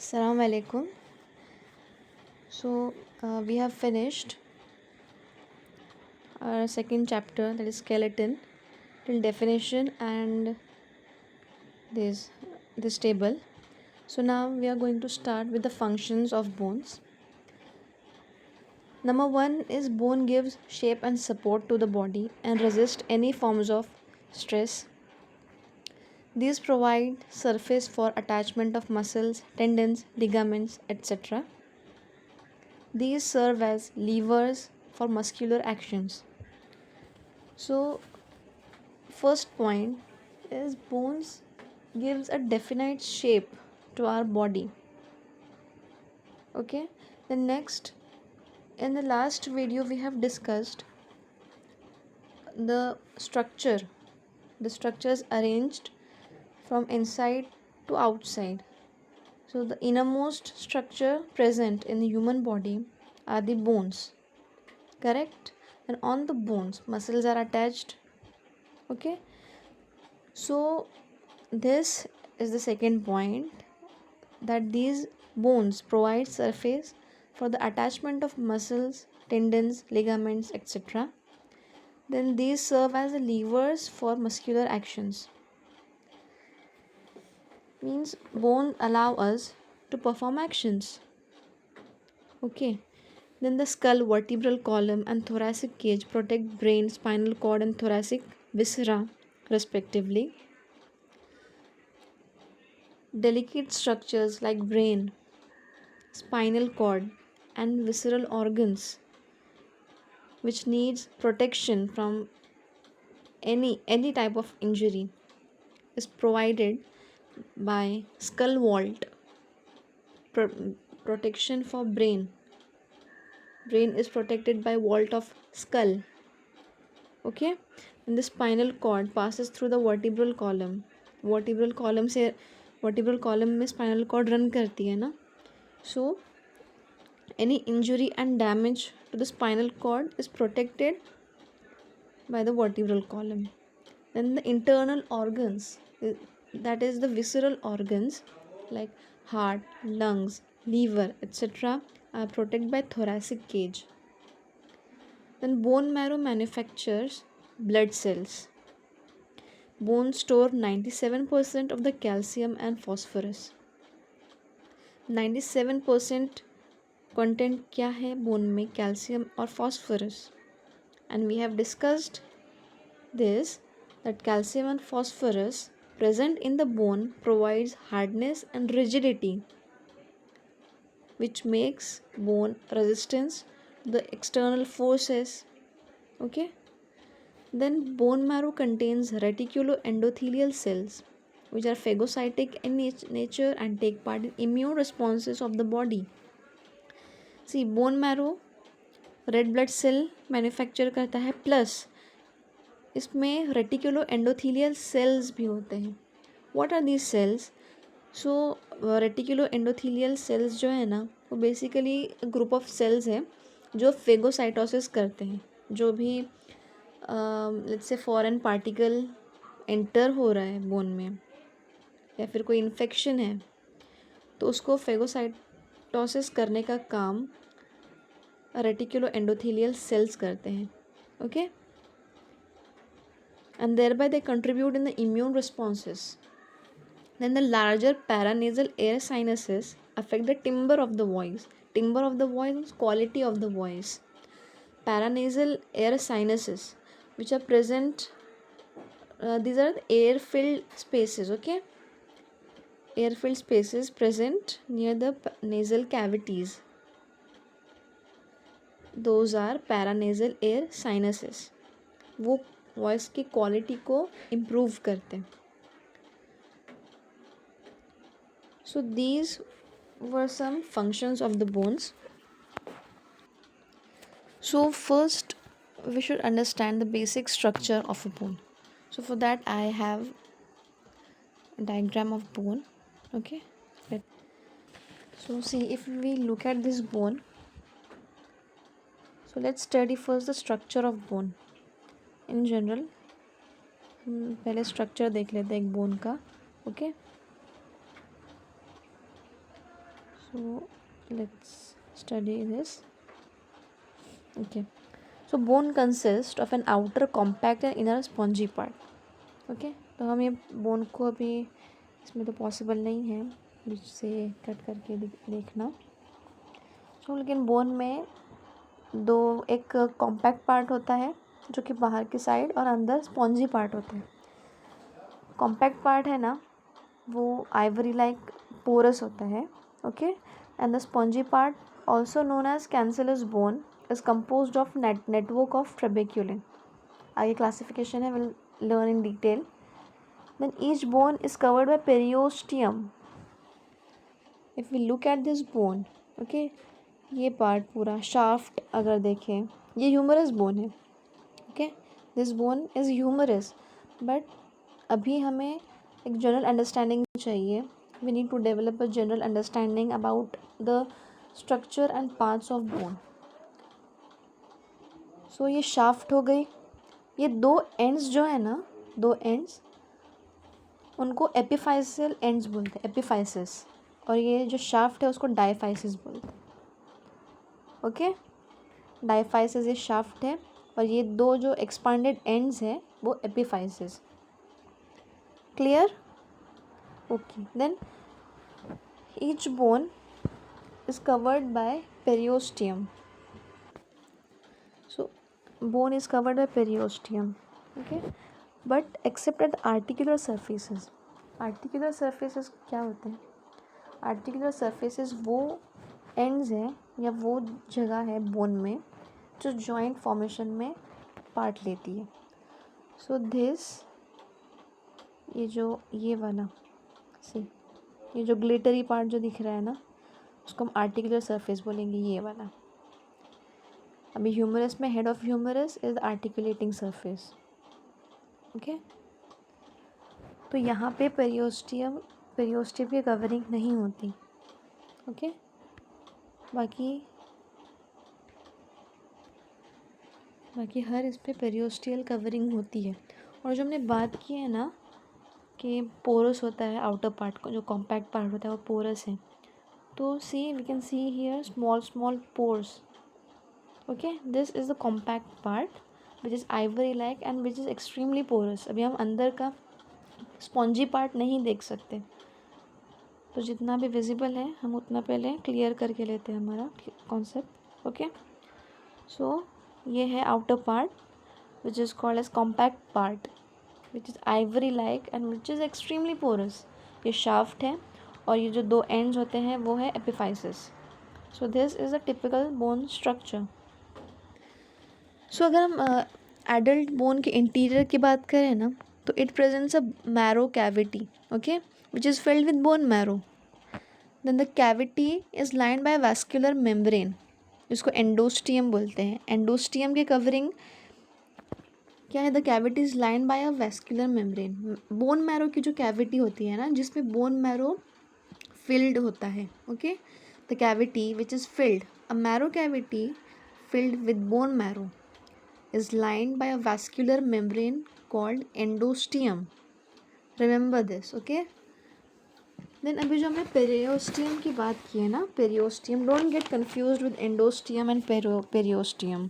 Assalamu alaikum. We have finished our second chapter, that is skeleton, till definition and this this table. So now we are going to start with the functions of bones. Number one is bone gives shape and support to the body and resist any forms of stress. These provide surface for attachment of muscles, tendons, ligaments, etc. These serve as levers for muscular actions. So, first point is bones gives a definite shape to our body. Okay, the next, in the last video we have discussed the structure. The structure is arranged from inside to outside. So the innermost structure present in the human body are the bones, correct? And on the bones muscles are attached. Okay, so this is the second point, that these bones provide surface for the attachment of muscles, tendons, ligaments, etc. Then these serve as levers for muscular actions. Means bone allow us to perform actions. Okay. Then the skull, vertebral column, and thoracic cage protect brain, spinal cord, and thoracic viscera, respectively. Delicate structures like brain, spinal cord, and visceral organs, which needs protection from any type of injury, is provided by skull vault. Protection for brain is protected by vault of skull. Okay, and the spinal cord passes through the vertebral column. Vertebral column में spinal cord run करती है ना. So any injury and damage to the spinal cord is protected by the vertebral column. Then the internal organs, that is the visceral organs like heart, lungs, liver, etc., are protected by thoracic cage. Then bone marrow manufactures blood cells. Bones store 97% of the calcium and phosphorus. 97% content क्या है bone में, calcium और phosphorus. And we have discussed this that calcium and phosphorus present in the bone provides hardness and rigidity, which makes bone resistance to the external forces. Okay, then bone marrow contains reticuloendothelial cells, which are phagocytic in nature and take part in immune responses of the body. See, bone marrow red blood cell manufacture करता है, plus इसमें reticulo endothelial cells भी होते हैं. What are these cells? So reticuloendothelial cells जो है ना, वो बेसिकली ग्रुप ऑफ सेल्स है जो फेगोसाइटोसिस करते हैं. जो भी let's say foreign particle enter हो रहा है बोन में या फिर कोई इन्फेक्शन है, तो उसको फेगोसाइटोसिस करने का काम रेटिकुलो एंडोथीलियल सेल्स करते हैं. Okay, and thereby they contribute in the immune responses. Then the larger paranasal air sinuses affect the timbre of the voice. Timbre of the voice means quality of the voice. Paranasal air sinuses, which are present, these are the air filled spaces. Okay, air filled spaces present near the nasal cavities. Those are paranasal air sinuses. वो voice की quality को improve करते हैं. So these were some functions of the bones. So first we should understand the basic structure of a bone. So for that I have a diagram of bone. Okay, so see, if we look at this bone, so let's study first the structure of bone in general. पहले structure देख लेते हैं एक bone का. Okay, So let's study this. Okay. So bone consists of an outer compact and inner spongy part. Okay तो हम ये bone को अभी इसमें तो पॉसिबल नहीं है बीच से कट करके देखना। सो लेकिन बोन में दो एक कॉम्पैक्ट पार्ट होता है जो कि बाहर की साइड और अंदर स्पॉन्जी पार्ट होता है। कॉम्पैक्ट पार्ट है ना वो आइवरी लाइक पोरस होता है। Okay and the spongy part also known as cancellous bone is composed of network of trabeculae. आगे क्लासिफिकेशन है, will learn in detail. Then each bone is covered by periosteum. If we look at this bone, okay, ये पार्ट पूरा shaft अगर देखें ये humerus bone है। Okay this bone is humerus but अभी हमें एक जनरल अंडरस्टैंडिंग चाहिए। We need to develop a general understanding about the structure and parts of bone. So ये शाफ्ट हो गई। ये दो एंड्स जो है ना, दो एंड्स उनको एपिफाइसियल एंड्स बोलते हैं, एपिफाइसिस। और ये जो शाफ्ट है उसको डायफाइसिस बोलते हैं। ओके डायफाइसिस ये शाफ्ट है और ये दो जो एक्सपांडेड एंड्स है वो epiphysis. Clear? Okay then each bone is covered by periosteum. So bone is covered by periosteum, okay, but except at the articular surfaces. articular surfaces क्या होते हैं? articular surfaces वो ends हैं या वो जगह है बोन में जो joint formation में पार्ट लेती है। so this ये वाला सी ये जो ग्लिटरी पार्ट जो दिख रहा है ना उसको हम आर्टिकुलर सरफेस बोलेंगे, ये वाला। अभी ह्यूमरस में head of humerus is articulating surface. Okay तो यहाँ पे पेरियोस्टियम की कवरिंग नहीं होती। ओके बाकी हर इस पे पेरियोस्टियल कवरिंग होती है। और जो हमने बात की है ना कि पोरस होता है आउटर पार्ट को, जो कॉम्पैक्ट पार्ट होता है वो पोरस है। तो see we can see here small pores. okay this is the compact part which is ivory like and which is extremely porous। अभी हम अंदर का स्पॉन्जी पार्ट नहीं देख सकते तो जितना भी विजिबल है हम उतना पहले क्लियर करके लेते हैं हमारा कॉन्सेप्ट। ओके सो ये है outer part which is called as compact part which is ivory like and which is extremely porous. ये शाफ्ट है और ये जो दो एंड्स होते हैं वो है epiphysis. So this is a typical bone structure. So अगर हम एडल्ट बोन के इंटीरियर की बात करें ना तो it presents a marrow cavity, okay, which is filled with bone marrow. Then the cavity is lined by vascular membrane जिसको endosteum बोलते हैं। एंडोस्टियम की कवरिंग क्या है? The cavity is lined by a vascular membrane. Bone marrow की जो cavity होती है ना जिसमें बोन मैरो फिल्ड होता है। Okay the cavity which is field, a marrow cavity filled with bone marrow is lined by a vascular membrane called endosteum. Remember this, okay? Then अभी जो हमने पेरियोस्टियम की बात की है ना, periosteum, don't get confused with endosteum and periosteum.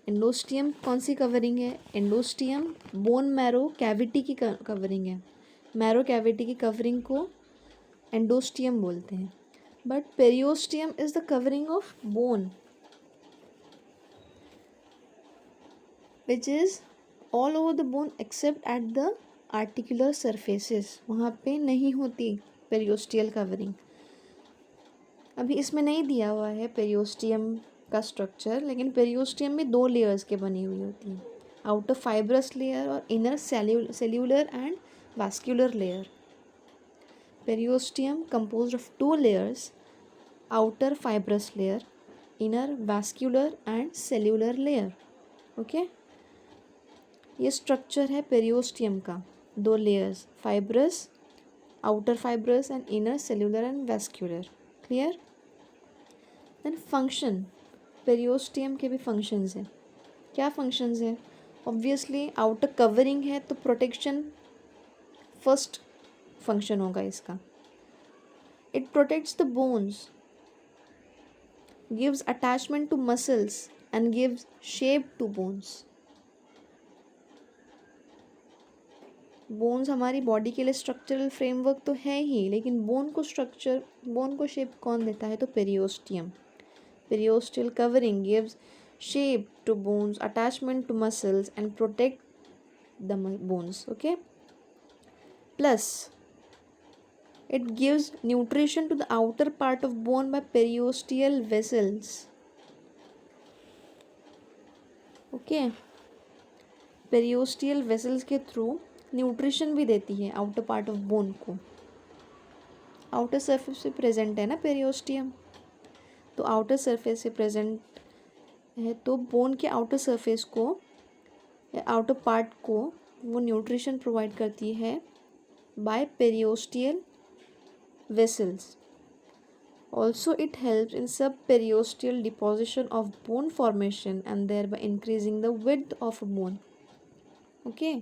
Endosteum कौन सी कवरिंग है? एंडोस्टियम बोन मैरो कैविटी की कवरिंग है। मैरो कैविटी की कवरिंग को एंडोस्टियम बोलते हैं। But periosteum is the covering of bone which is all over the bone except at the articular surfaces। वहाँ पे नहीं होती पेरियोस्टियल कवरिंग। अभी इसमें नहीं दिया हुआ है पेरियोस्टियम का स्ट्रक्चर, लेकिन पेरियोस्टियम में दो लेयर्स के बनी हुई होती हैं, आउटर फाइब्रस लेयर और inner cellular and vascular layer. Periosteum composed of two layers, outer fibrous layer, inner vascular and cellular layer. Okay ये स्ट्रक्चर है पेरियोस्टियम का, दो layers, fibrous, outer fibrous and inner cellular and vascular. Clear? Then function, periosteum के भी functions हैं। क्या functions हैं? Obviously outer covering है तो प्रोटेक्शन फर्स्ट फंक्शन होगा इसका। It protects the bones gives attachment to muscles and gives shape to bones. Bones हमारी बॉडी के लिए स्ट्रक्चरल फ्रेमवर्क तो है ही, लेकिन बोन को शेप कौन देता है? तो periosteum. Periosteal covering gives shape to bones, attachment to muscles and protect the bones. Okay. Plus it gives nutrition to the outer part of bone by periosteal vessels. Okay. Periosteal vessels के through nutrition भी देती है outer part of bone को. Outer surface पे present है ना periosteum, तो outer surface से प्रेजेंट है, तो बोन के आउटर सरफेस को या आउटर पार्ट को वो न्यूट्रिशन प्रोवाइड करती है by periosteal vessels. Also, it helps in subperiosteal deposition of bone formation and thereby increasing the width of a bone. Okay.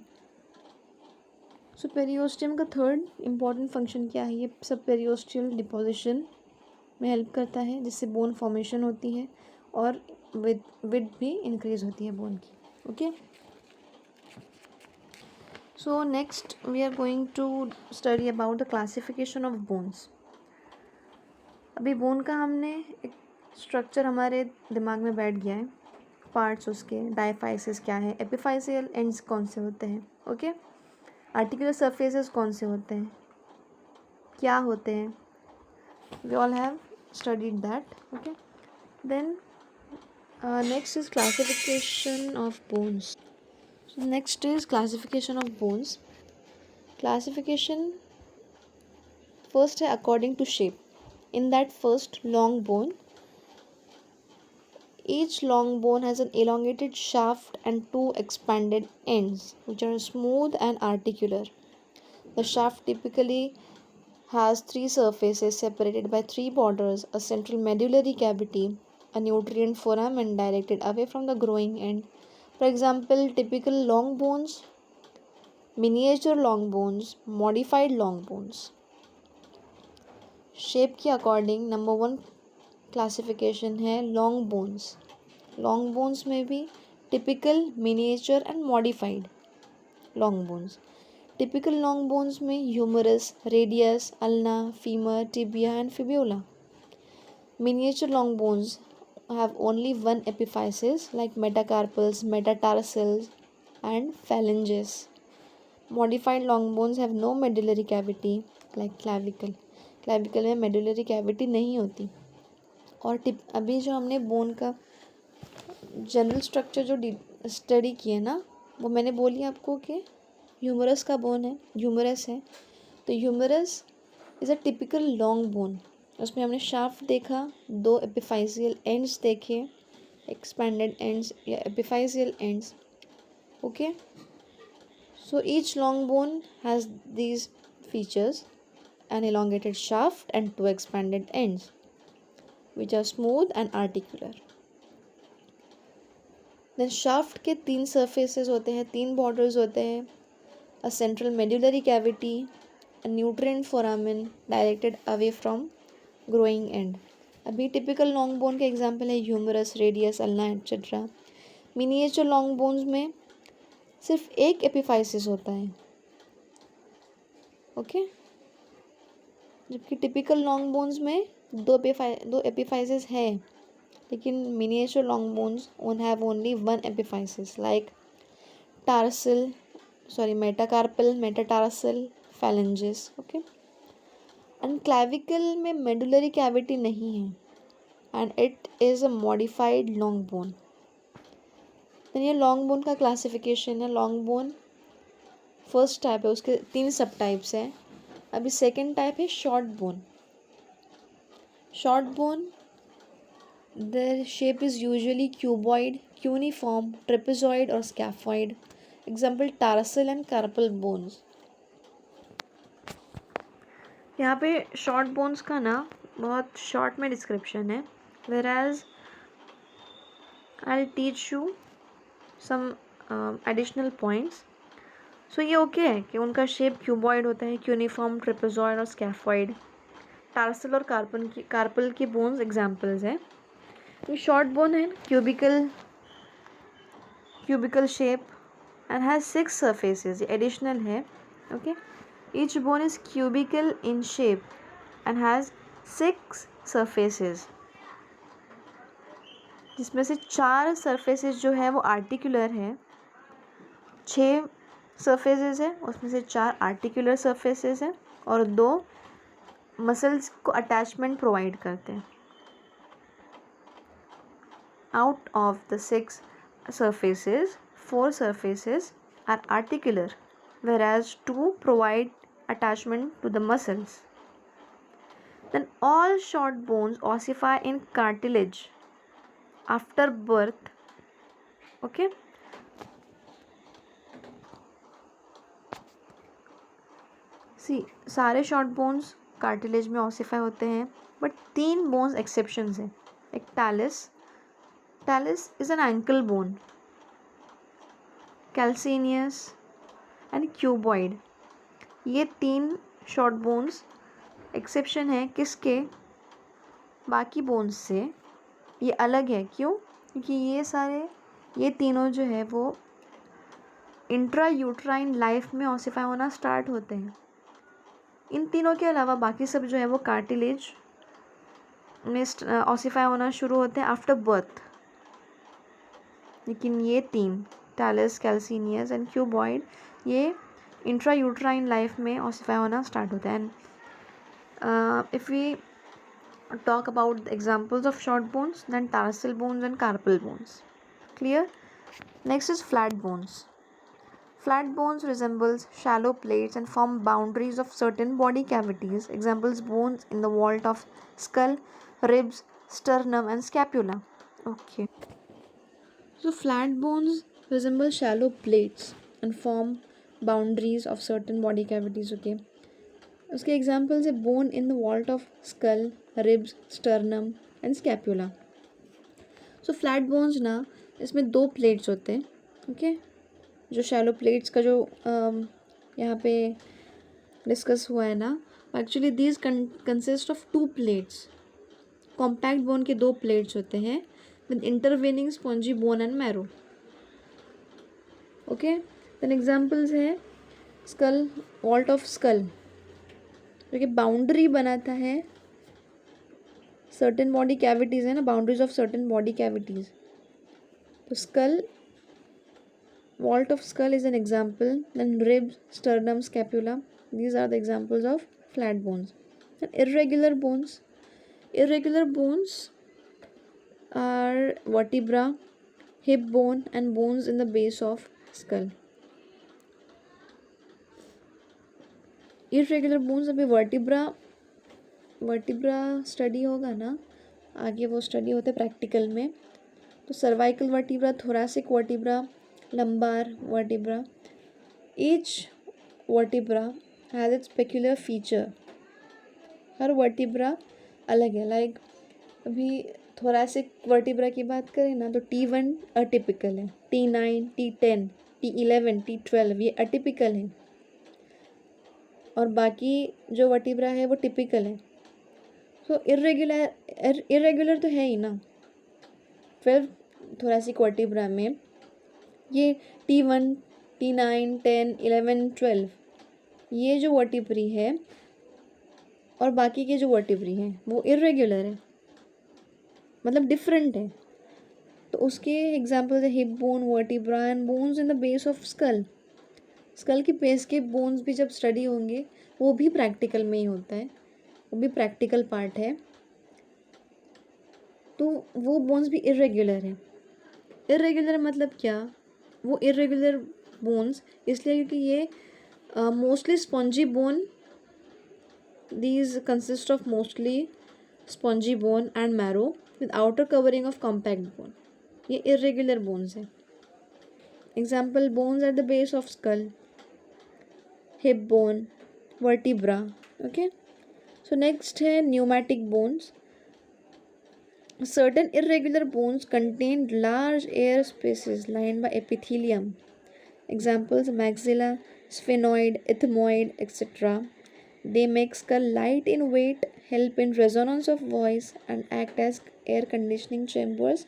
So, periosteum का थर्ड important function क्या है? ये subperiosteal deposition में help करता है, जिससे बोन फॉर्मेशन होती है और width भी इंक्रीज होती है बोन की. Okay. So next we are going to study about the classification of bones. अभी बोन का हमने एक स्ट्रक्चर हमारे दिमाग में बैठ गया है, पार्ट्स उसके, डायफाइसिस क्या है, एपिफाइसियल एंड्स कौन से होते हैं, ओके, आर्टिकुलर सरफेसेस कौन से होते हैं, क्या होते हैं, we all have studied that. Okay. Then next is classification of bones. Next is classification of bones. Classification first है according to shape. In that first long bone, each long bone has an elongated shaft and two expanded ends which are smooth and articular. The shaft typically has three surfaces separated by three borders, a central medullary cavity, a nutrient foramen directed away from the growing end. For example, typical long bones, miniature long bones, modified long bones. Shape के according number 1 classification है long bones. Long bones में भी typical, miniature and modified long bones. Typical long bones में humerus, radius, ulna, femur, tibia and fibula. Miniature long bones have only one epiphysis like metacarpals, metatarsals and phalanges. Modified long bones have no medullary cavity like clavicle. clavicle में medullary cavity नहीं होती. और अभी जो हमने bone का general structure जो study किए ना, वो मैंने बोली आपको कि ह्यूमरस का बोन है, ह्यूमरस है, तो humerus is a typical long bone. उसमें हमने शाफ्ट देखा, 2 एपिफाइसियल एंड्स देखे, एक्सपैंडेड एंड्स या epiphyseal ends. Okay. So each long bone has these features, an elongated shaft and 2 expanded ends which are smooth and articular. then shaft के 3 surfaces होते हैं, 3 borders होते हैं, a central medullary cavity, a nutrient foramen directed away from growing end. अभी typical long bone के example है humerus, radius, ulna etcetera. Miniature long bones में सिर्फ एक एपिफाइसिस होता है, ओके, जबकि टिपिकल लॉन्ग बोन्स में दो एपिफाइसिस है, लेकिन miniature long bones have only 1 epiphysis like metacarpal, metatarsal, phalanges. Okay. And clavicle में मेडुलरी कैविटी नहीं है and it is a modified long bone. Then ये लॉन्ग बोन का क्लासिफिकेशन है. लॉन्ग बोन फर्स्ट टाइप है, उसके 3 सब टाइप्स हैं. अभी सेकंड टाइप है short bone. Short bone their shape is usually cuboid, cuneiform, trapezoid और scaphoid. Example tarsal and carpal bones. यहाँ पे शॉर्ट बोन्स का ना बहुत शॉर्ट में डिस्क्रिप्शन है, where as I teach you some additional points. So ये ओके है कि उनका शेप क्यूबॉइड होता है, क्यूनिफॉर्म, ट्रेपेजॉइड और स्कैफॉइड. टार्सल और कार्पल की बोन्स एग्जाम्पल्स हैं. ये शॉर्ट बोन है, cubical shape and has 6 surfaces, ये एडिशनल है. Okay, each bone is cubical in shape and has 6 surfaces, जिसमें से 4 सरफेसेस जो है वो आर्टिकुलर है. 6 सरफेसेस है, उसमें से 4 आर्टिकुलर सरफेसेस है और 2 मसल्स को अटैचमेंट प्रोवाइड करते हैं. Out of the 6 surfaces, 4 surfaces are articular, whereas 2 provide attachment to the muscles. Then all short bones ossify in cartilage after birth. Okay. See, सारे short bones cartilage में ossify होते हैं, but 3 bones exceptions हैं. एक talus is an ankle bone, calcaneus and cuboid. ये 3 short bones exception है किसके, बाकी बोन्स से. ये अलग है, क्यों? क्योंकि ये तीनों जो है वो इंट्रा यूट्राइन लाइफ में ऑसिफाई होना स्टार्ट होते हैं. इन तीनों के अलावा बाकी सब जो है वो कार्टिलेज में ऑसिफाई होना शुरू होते हैं आफ्टर बर्थ. लेकिन ये 3 टैलस, कैल्सिनियस एंड क्यूबॉइड ये इंट्रा यूट्राइन लाइफ में ऑसिफाई होना स्टार्ट होता है. And if we talk about the examples of short bones, then tarsal bones and carpal bones. Clear? Next is flat bones. Flat bones resembles shallow plates and form boundaries of certain body cavities. Examples: bones in the vault of skull, ribs, sternum and scapula. Okay. So flat bones resemble shallow plates and form boundaries of certain body cavities. Okay. उसके examples है bone in the vault of skull, ribs, sternum and scapula. So flat bones ना, इसमें 2 plates होते हैं. Okay, जो shallow plates का जो यहाँ पे डिस्कस हुआ है ना, actually these consist of 2 plates. Compact bone के 2 प्लेट्स होते हैं with intervening spongy bone and marrow. Okay, then examples है स्कल, वॉल्ट ऑफ स्कल जो कि बाउंड्री बनाता है सर्टेन बॉडी कैविटीज़ है ना, boundaries of certain body cavities. तो skull, vault of skull is an example. Then ribs, sternum, scapula, these are the examples of flat bones. Irregular bones are vertebra, hip bone and bones in the base of skull. Irregular bones, अभी vertebra study होगा ना आगे, वो study होते हैं practical में. तो cervical vertebra, thoracic vertebra, lumbar vertebra. Each vertebra has its peculiar feature. Her vertebra अलग है. लाइक अभी थोरैसिक वर्टिब्रा की बात करें ना, तो T1 अटिपिकल है, T9, T10, T11, T12 ये अटिपिकल है, और बाकी जो वर्टिब्रा है वो टिपिकल है. सो इरेगुलर तो है ही ना. 12 थोरैसिक वर्टिब्रा में ये T1, T9, 10, 11, 12 ये जो वर्टिब्री है और बाकी के जो वर्टिब्री हैं वो इरेगुलर है, मतलब डिफरेंट है. तो उसके एग्जाम्पल्स है hip bone, vertebra and bones in the base of skull. Skull की बेस के बोन्स भी जब स्टडी होंगे वो भी प्रैक्टिकल में ही होता है, वो भी प्रैक्टिकल पार्ट है. तो वो बोन्स भी इरेगुलर है. इरेगुलर मतलब क्या? वो इरेगुलर बोन्स इसलिए क्योंकि ये mostly spongy bone, these consist of mostly spongy bone and marrow with outer covering of compact bone. ये इरेगुलर बोन्स हैं. Example: bones at the base of school, hip bone, vertebra. Okay, so next है pneumatic bones. Certain irregular bones contain large air spaces lined by epithelium. Examples: maxilla, sphenoid, ethmoid, etc. They make skull light in weight, help in resonance of voice and act as air conditioning chambers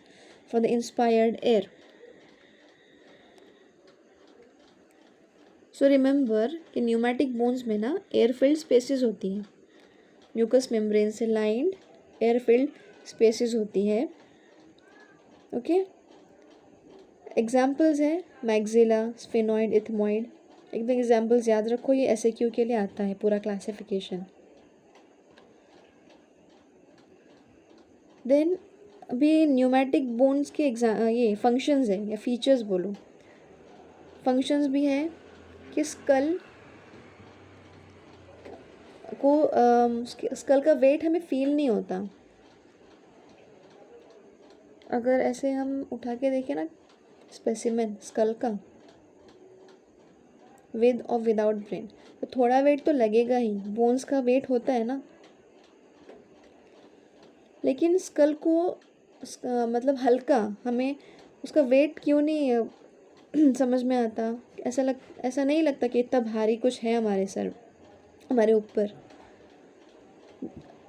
for the inspired air. So remember कि pneumatic bones में ना air filled spaces होती हैं, mucus membrane से lined air filled spaces होती है. Okay, examples है maxilla, sphenoid, ethmoid. एकदम एग्जाम्पल्स याद रखो, ये SAQ के लिए आता है पूरा क्लासिफिकेशन. देन अभी न्यूमैटिक बोन्स के ये फंक्शंस है या फीचर्स बोलो. फंक्शंस भी है कि स्कल का वेट हमें फील नहीं होता. अगर ऐसे हम उठा के देखें ना स्पेसिमेन स्कल का, विद और विदाउट ब्रेन, तो थोड़ा वेट तो लगेगा ही. बोन्स का वेट होता है ना, लेकिन स्कल को मतलब हल्का, हमें उसका वेट क्यों नहीं समझ में आता. ऐसा नहीं लगता कि इतना भारी कुछ है हमारे ऊपर.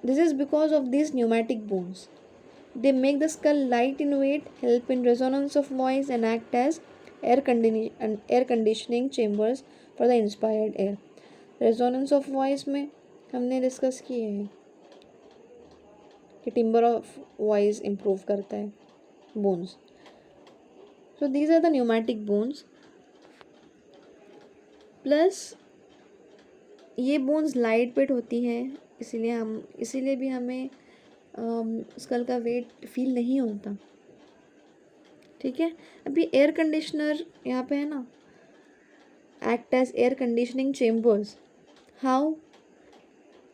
This is because of this pneumatic bones. They make the skull light in weight, help in resonance of voice and act as air conditioning chambers for the inspired air. Resonance of voice में हमने discuss किए हैं कि timber of voice improve करता है bones. So these are the pneumatic bones. Plus ये bones light weight होती हैं, इसीलिए भी हमें स्कल का वेट फील नहीं होता. ठीक है. अभी एयर कंडीशनर यहाँ पे है ना, act as air conditioning chambers. How?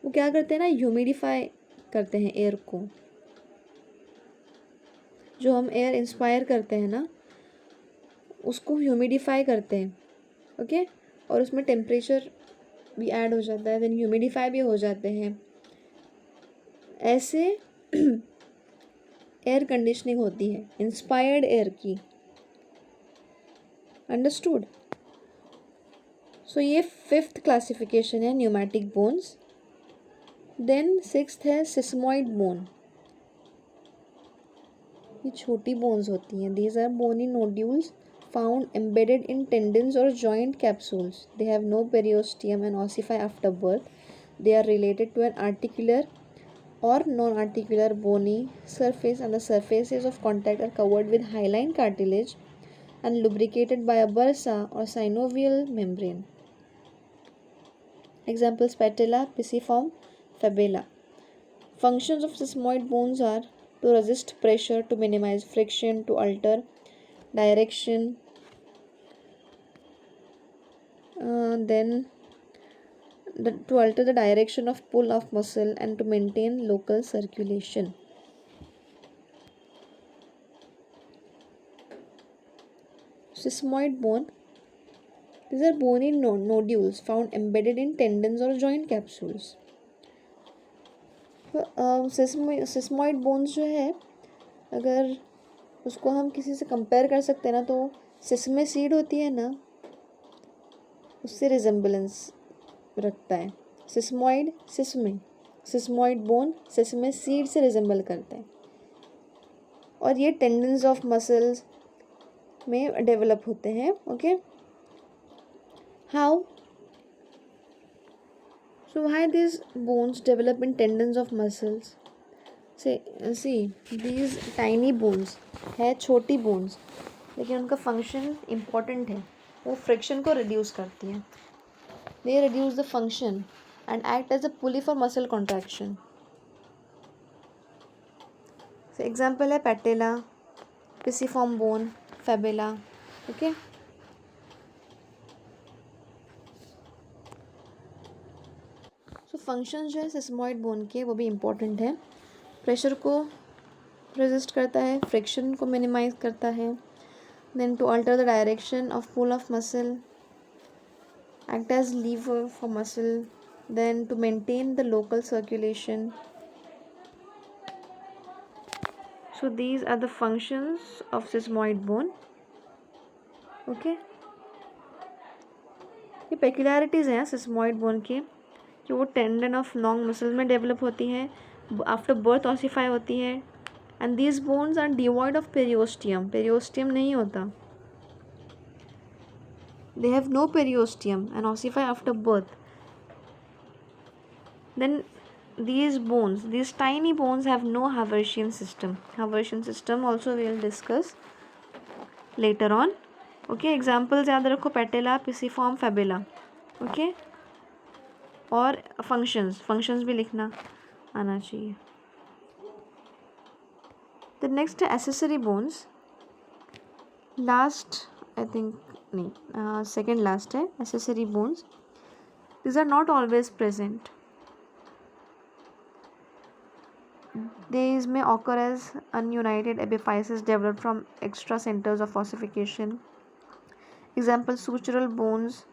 वो क्या करते हैं ना, ह्यूमिडिफाई करते हैं एयर को. जो हम एयर इंस्पायर करते हैं ना, उसको ह्यूमिडिफाई करते हैं. ओके, और उसमें टेम्परेचर भी ऐड हो जाता है, देन ह्यूमिडिफाई भी हो जाते हैं. ऐसे एयर कंडीशनिंग होती है इंस्पायर्ड एयर की. अंडरस्टूड? सो ये 5th क्लासिफिकेशन है न्यूमैटिक बोन्स. देन 6th है सिस्मॉइड बोन. ये छोटी बोन्स होती हैं. These are bony nodules found embedded in tendons or joint capsules. They have no periosteum and ossify after birth. They are related to an articular or non-articular bony surface, and the surfaces of contact are covered with hyaline cartilage and lubricated by a bursa or synovial membrane. Examples: patella, pisiform, fibula. Functions of sesamoid bones are to resist pressure, to minimize friction, to alter direction, to alter the direction of pull of muscle and to maintain local circulation. Sesamoid bone. These are bony nodules found embedded in tendons or joint capsules. Sesamoid bones जो है, अगर उसको हम किसी से compare कर सकते हैं ना, तो सेसमे सीड होती है ना, उससे रिजेम्बलेंस रखता है. सिस्मॉइड बोन सेसमे सीड से रिजेम्बल करता है, और ये टेंडन्स ऑफ मसल्स में डेवलप होते हैं. Okay, how? So why these bones develop in tendons of muscles? See, these tiny bones है, छोटी bones, लेकिन उनका function important है. वो friction को reduce करती हैं. They reduce the function and act as a pulley for muscle contraction. So example है patella, pisiform bone, fibula. Okay. So function जो है सेसमॉइड बोन के, वो भी इम्पॉर्टेंट है. प्रेशर को रेजिस्ट करता है, फ्रिक्शन को मिनिमाइज करता है, then to alter the direction of pull of muscle, act as lever for muscle, then to maintain the local circulation. So these are the functions of sesamoid bone. Okay, ये peculiarities हैं sesamoid bone के. कि वो tendon of long muscles में develop होती हैं, after birth ossify होती है, and these bones are devoid of periosteum, periosteum नहीं होता, they have no periosteum and ossify after birth. Then these bones, these tiny bones have no Haversian system. Haversian system also we will discuss later on. Okay, examples याद रखो, patella, pisiform, fabula. Okay, और functions भी लिखना आना चाहिए. The next है accessory bones. Last I think नहीं, second last है accessory bones. These are not always present. These may occur as ununited epiphyses developed from extra centers of ossification. Example, sutural bones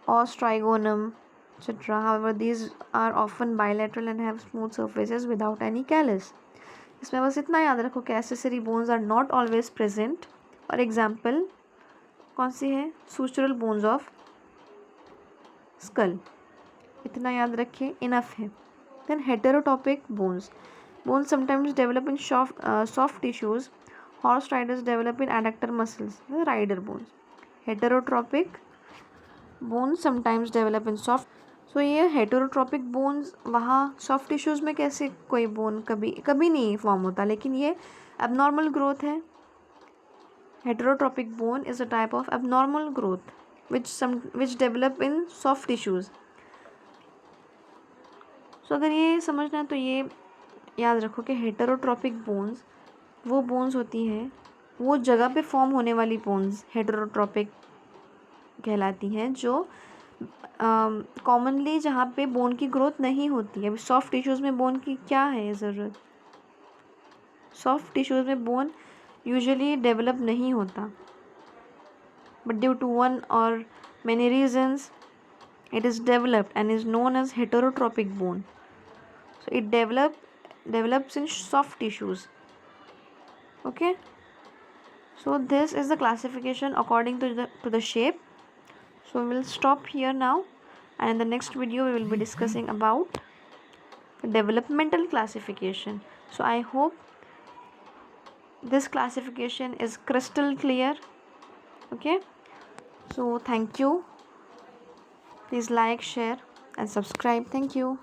or strigonum, etc. However, these are often bilateral and have smooth surfaces without any callus. इसमें बस इतना याद रखो कि accessory bones are not always present. और example कौन सी है? sutural bones of skull. इतना याद रखिए, इनफ है. Then heterotopic bones. Bones sometimes develop in soft tissues. Horse riders develop in adductor muscles, the rider bones. Heterotropic bones sometimes develop in soft. So ये heterotropic bones वहाँ soft tissues में कैसे कोई bone कभी नहीं form होता, लेकिन ये abnormal growth है. Heterotropic bone is a type of abnormal growth which develop in soft tissues. So अगर ये समझना है तो ये याद रखो कि हेटेरोट्रॉपिक बोन्स वो बोन्स होती हैं, वो जगह पे फॉर्म होने वाली बोन्स हेटेरोट्रॉपिक कहलाती हैं, जो कॉमनली जहाँ पे बोन की ग्रोथ नहीं होती है. सॉफ्ट टिश्यूज़ में बोन की क्या है ज़रूरत? सॉफ्ट टिश्यूज़ में बोन यूजुअली डेवलप नहीं होता, बट ड्यू टू वन और many reasons it is developed and is known as heterotropic bone. So it develops in soft tissues. Okay, so this is the classification according to the shape. So we will stop here now, and in the next video we will be discussing about developmental classification. So I hope this classification is crystal clear. Okay, so thank you. Please like, share and subscribe. Thank you.